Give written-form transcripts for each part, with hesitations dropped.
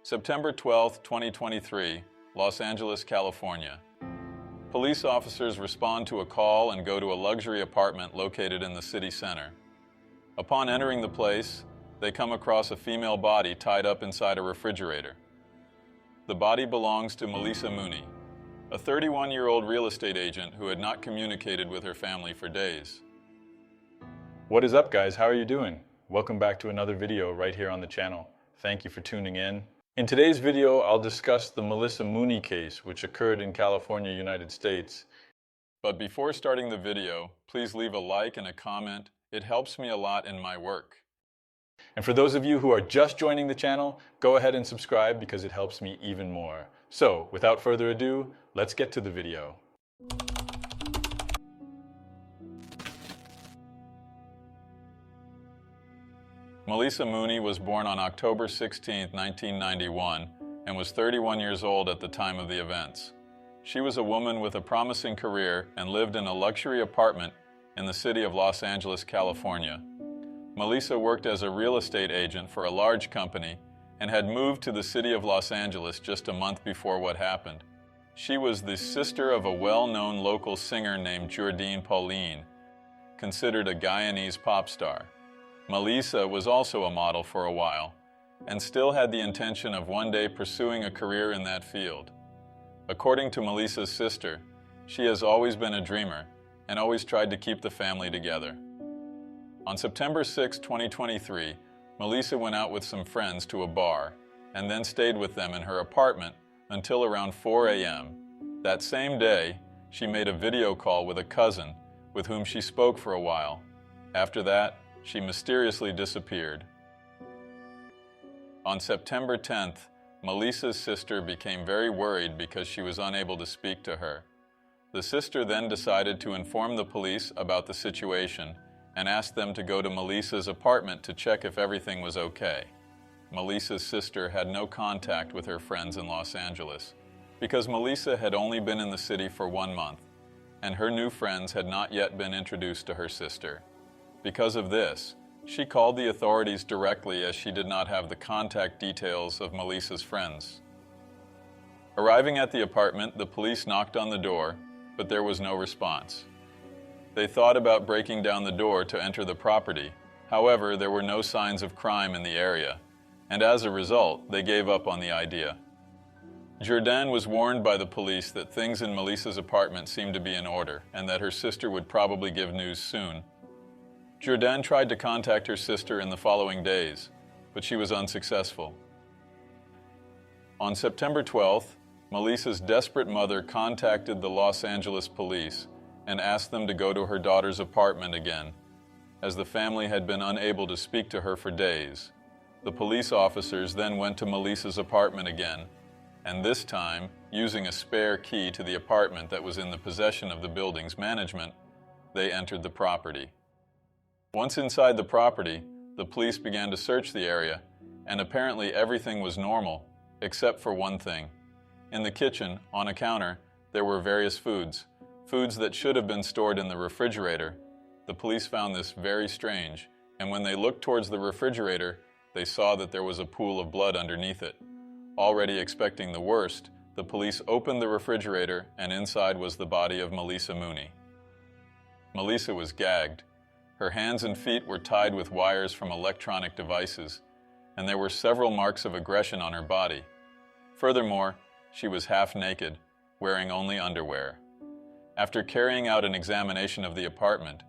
September 12, 2023, Los Angeles, California. Police officers respond to a call and go to a luxury apartment located in the city center. Upon entering the place, they come across a female body tied up inside a refrigerator. The body belongs to Maleesa Mooney, a 31-year-old real estate agent who had not communicated with her family for days. What is up, guys? How are you doing? Welcome back to another video right here on the channel. Thank you for tuning in. In today's video, I'll discuss the Maleesa Mooney case, which occurred in California, United States. But before starting the video, please leave a like and a comment. It helps me a lot in my work. And for those of you who are just joining the channel, go ahead and subscribe because it helps me even more. So, without further ado, let's get to the video. Maleesa Mooney was born on October 16, 1991, and was 31 years old at the time of the events. She was a woman with a promising career and lived in a luxury apartment in the city of Los Angeles, California. Maleesa worked as a real estate agent for a large company and had moved to the city of Los Angeles just a month before what happened. She was the sister of a well-known local singer named Jordine Pauline, considered a Guyanese pop star. Maleesa was also a model for a while, and still had the intention of one day pursuing a career in that field. According to Maleesa's sister, she has always been a dreamer and always tried to keep the family together. On September 6, 2023, Maleesa went out with some friends to a bar and then stayed with them in her apartment until around 4 a.m. That same day, she made a video call with a cousin with whom she spoke for a while. After that, she mysteriously disappeared. On September 10th, Maleesa's sister became very worried because she was unable to speak to her. The sister then decided to inform the police about the situation and asked them to go to Maleesa's apartment to check if everything was okay. Maleesa's sister had no contact with her friends in Los Angeles because Maleesa had only been in the city for 1 month, and her new friends had not yet been introduced to her sister. Because of this, she called the authorities directly as she did not have the contact details of Maleesa's friends. Arriving at the apartment, the police knocked on the door, but there was no response. They thought about breaking down the door to enter the property. However, there were no signs of crime in the area, and as a result, they gave up on the idea. Jordine was warned by the police that things in Maleesa's apartment seemed to be in order and that her sister would probably give news soon. Jordine tried to contact her sister in the following days, but she was unsuccessful. On September 12th, Maleesa's desperate mother contacted the Los Angeles police and asked them to go to her daughter's apartment again, as the family had been unable to speak to her for days. The police officers then went to Maleesa's apartment again, and this time, using a spare key to the apartment that was in the possession of the building's management, they entered the property. Once inside the property, the police began to search the area, and apparently everything was normal, except for one thing. In the kitchen, on a counter, there were various foods that should have been stored in the refrigerator. The police found this very strange, and when they looked towards the refrigerator, they saw that there was a pool of blood underneath it. Already expecting the worst, the police opened the refrigerator, and inside was the body of Maleesa Mooney. Maleesa was gagged. Her hands and feet were tied with wires from electronic devices, and there were several marks of aggression on her body. Furthermore, she was half naked, wearing only underwear. After carrying out an examination of the apartment,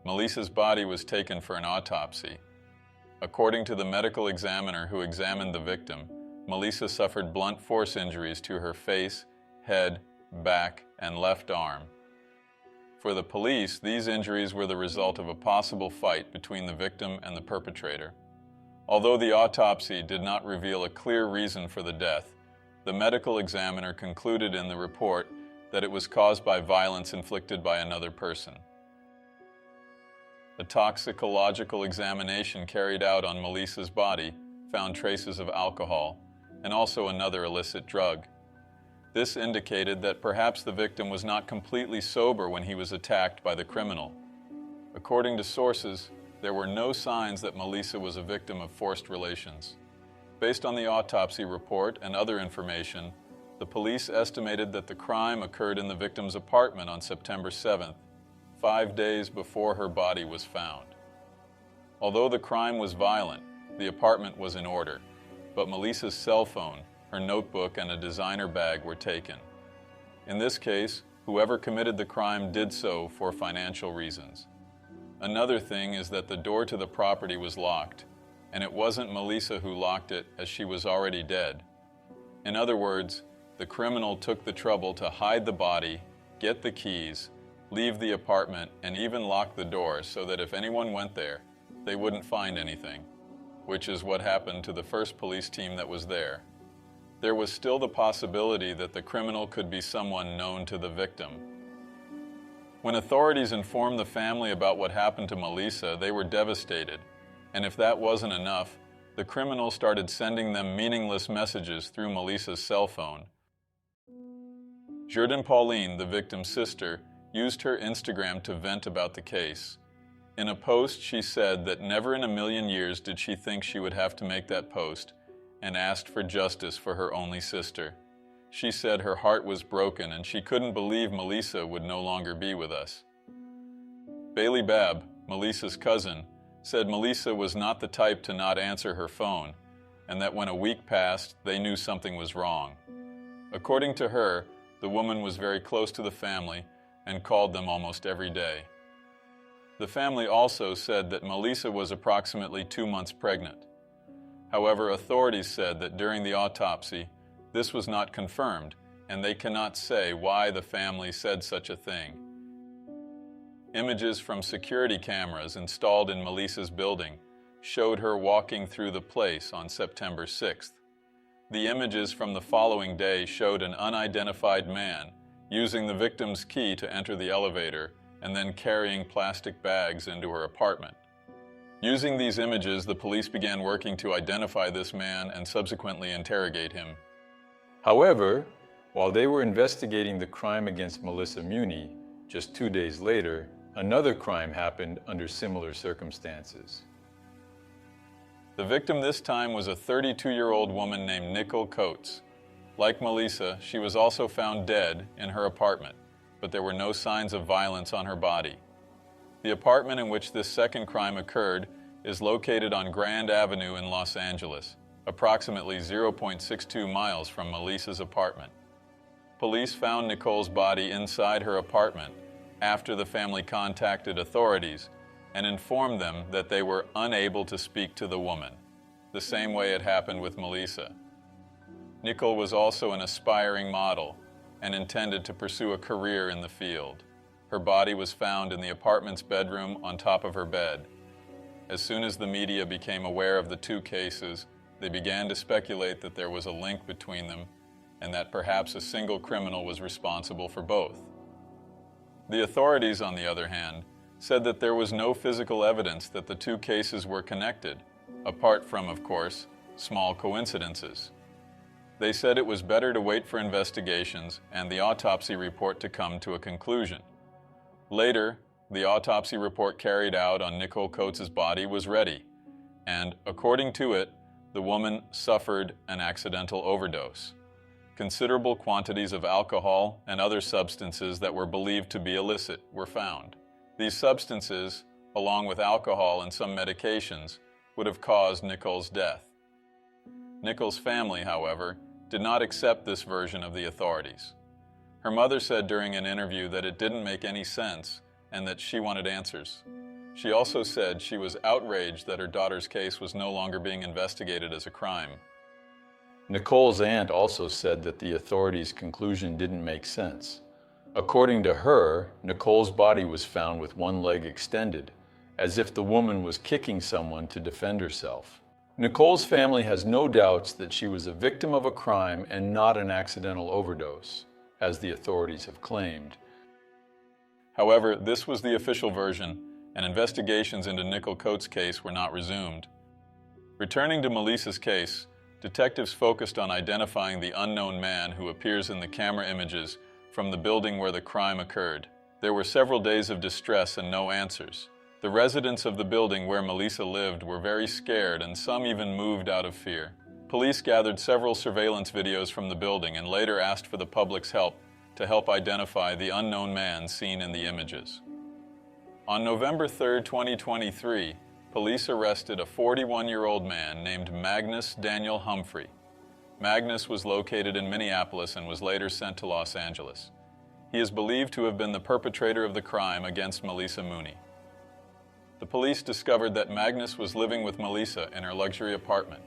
Maleesa's body was taken for an autopsy. According to the medical examiner who examined the victim, Maleesa suffered blunt force injuries to her face, head, back, and left arm. For the police, these injuries were the result of a possible fight between the victim and the perpetrator. Although the autopsy did not reveal a clear reason for the death, the medical examiner concluded in the report that it was caused by violence inflicted by another person. A toxicological examination carried out on Maleesa's body found traces of alcohol and also another illicit drug. This indicated that perhaps the victim was not completely sober when he was attacked by the criminal. According to sources, there were no signs that Maleesa was a victim of forced relations. Based on the autopsy report and other information, the police estimated that the crime occurred in the victim's apartment on September 7th, 5 days before her body was found. Although the crime was violent, the apartment was in order, but Maleesa's cell phone, her notebook, and a designer bag were taken. In this case, whoever committed the crime did so for financial reasons. Another thing is that the door to the property was locked, and it wasn't Maleesa who locked it, as she was already dead. In other words, the criminal took the trouble to hide the body, get the keys, leave the apartment, and even lock the door so that if anyone went there, they wouldn't find anything, which is what happened to the first police team that was there. There was still the possibility that the criminal could be someone known to the victim. When authorities informed the family about what happened to Maleesa, they were devastated, and if that wasn't enough, the criminal started sending them meaningless messages through Maleesa's cell phone. Jordan Pauline, the victim's sister, used her Instagram to vent about the case. In a post, she said that never in a million years did she think she would have to make that post, and asked for justice for her only sister. She said her heart was broken and she couldn't believe Maleesa would no longer be with us. Bailey Babb, Maleesa's cousin, said Maleesa was not the type to not answer her phone, and that when a week passed, they knew something was wrong. According to her, the woman was very close to the family and called them almost every day. The family also said that Maleesa was approximately 2 months pregnant. However, authorities said that during the autopsy, this was not confirmed, and they cannot say why the family said such a thing. Images from security cameras installed in Maleesa's building showed her walking through the place on September 6th. The images from the following day showed an unidentified man using the victim's key to enter the elevator and then carrying plastic bags into her apartment. Using these images, the police began working to identify this man and subsequently interrogate him. However, while they were investigating the crime against Maleesa Mooney, just 2 days later, another crime happened under similar circumstances. The victim this time was a 32-year-old woman named Nicole Coates. Like Maleesa, she was also found dead in her apartment, but there were no signs of violence on her body. The apartment in which this second crime occurred is located on Grand Avenue in Los Angeles, approximately 0.62 miles from Maleesa's apartment. Police found Nicole's body inside her apartment after the family contacted authorities and informed them that they were unable to speak to the woman, the same way it happened with Maleesa. Nicole was also an aspiring model and intended to pursue a career in the field. Her body was found in the apartment's bedroom on top of her bed. As soon as the media became aware of the two cases, they began to speculate that there was a link between them and that perhaps a single criminal was responsible for both. The authorities, on the other hand, said that there was no physical evidence that the two cases were connected, apart from, of course, small coincidences. They said it was better to wait for investigations and the autopsy report to come to a conclusion. Later, the autopsy report carried out on Nicole Coates' body was ready, and according to it, the woman suffered an accidental overdose. Considerable quantities of alcohol and other substances that were believed to be illicit were found. These substances, along with alcohol and some medications, would have caused Nicole's death. Nicole's family, however, did not accept this version of the authorities. Her mother said during an interview that it didn't make any sense and that she wanted answers. She also said she was outraged that her daughter's case was no longer being investigated as a crime. Nicole's aunt also said that the authorities' conclusion didn't make sense. According to her, Nicole's body was found with one leg extended, as if the woman was kicking someone to defend herself. Nicole's family has no doubts that she was a victim of a crime and not an accidental overdose, as the authorities have claimed. However, this was the official version, and investigations into Nicole Coates' case were not resumed. Returning to Maleesa's case, detectives focused on identifying the unknown man who appears in the camera images from the building where the crime occurred. There were several days of distress and no answers. The residents of the building where Maleesa lived were very scared, and some even moved out of fear. Police gathered several surveillance videos from the building and later asked for the public's help to help identify the unknown man seen in the images. On November 3, 2023, police arrested a 41-year-old man named Magnus Daniel Humphrey. Magnus was located in Minneapolis and was later sent to Los Angeles. He is believed to have been the perpetrator of the crime against Maleesa Mooney. The police discovered that Magnus was living with Maleesa in her luxury apartment.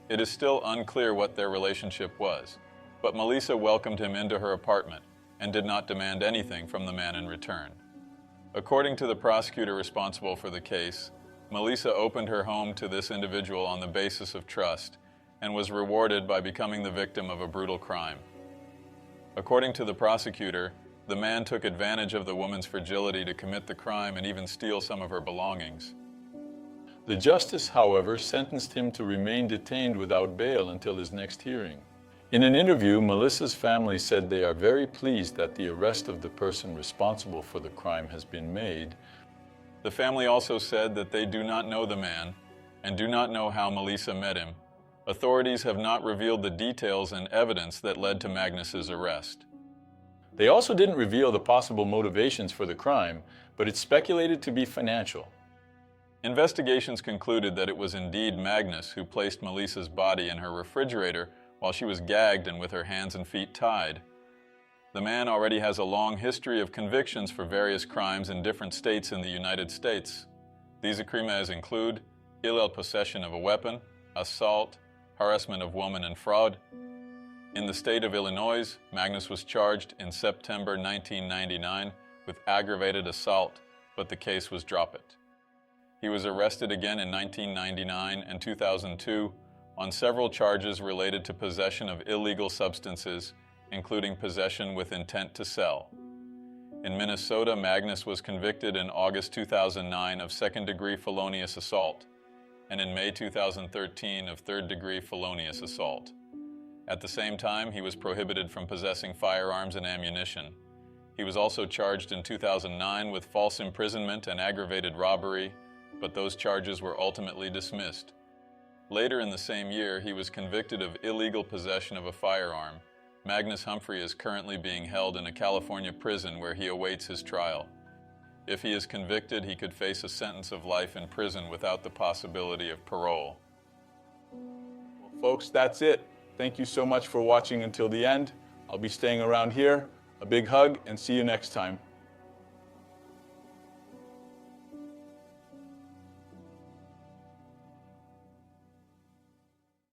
It is still unclear what their relationship was, but Maleesa welcomed him into her apartment and did not demand anything from the man in return. According to the prosecutor responsible for the case, Maleesa opened her home to this individual on the basis of trust and was rewarded by becoming the victim of a brutal crime. According to the prosecutor, the man took advantage of the woman's fragility to commit the crime and even steal some of her belongings. The justice, however, sentenced him to remain detained without bail until his next hearing. In an interview, Maleesa's family said they are very pleased that the arrest of the person responsible for the crime has been made. The family also said that they do not know the man and do not know how Maleesa met him. Authorities have not revealed the details and evidence that led to Magnus's arrest. They also didn't reveal the possible motivations for the crime, but it's speculated to be financial. Investigations concluded that it was indeed Magnus who placed Maleesa's body in her refrigerator while she was gagged and with her hands and feet tied. The man already has a long history of convictions for various crimes in different states in the United States. These crimes include illegal possession of a weapon, assault, harassment of women, and fraud. In the state of Illinois, Magnus was charged in September 1999 with aggravated assault, but the case was dropped. He was arrested again in 1999 and 2002 on several charges related to possession of illegal substances, including possession with intent to sell. In Minnesota, Magnus was convicted in August 2009 of second-degree felonious assault, and in May 2013 of third-degree felonious assault. At the same time, he was prohibited from possessing firearms and ammunition. He was also charged in 2009 with false imprisonment and aggravated robbery, but those charges were ultimately dismissed. Later in the same year, he was convicted of illegal possession of a firearm. Magnus Humphrey is currently being held in a California prison where he awaits his trial. If he is convicted, he could face a sentence of life in prison without the possibility of parole. Well, folks, that's it. Thank you so much for watching until the end. I'll be staying around here. A big hug and see you next time.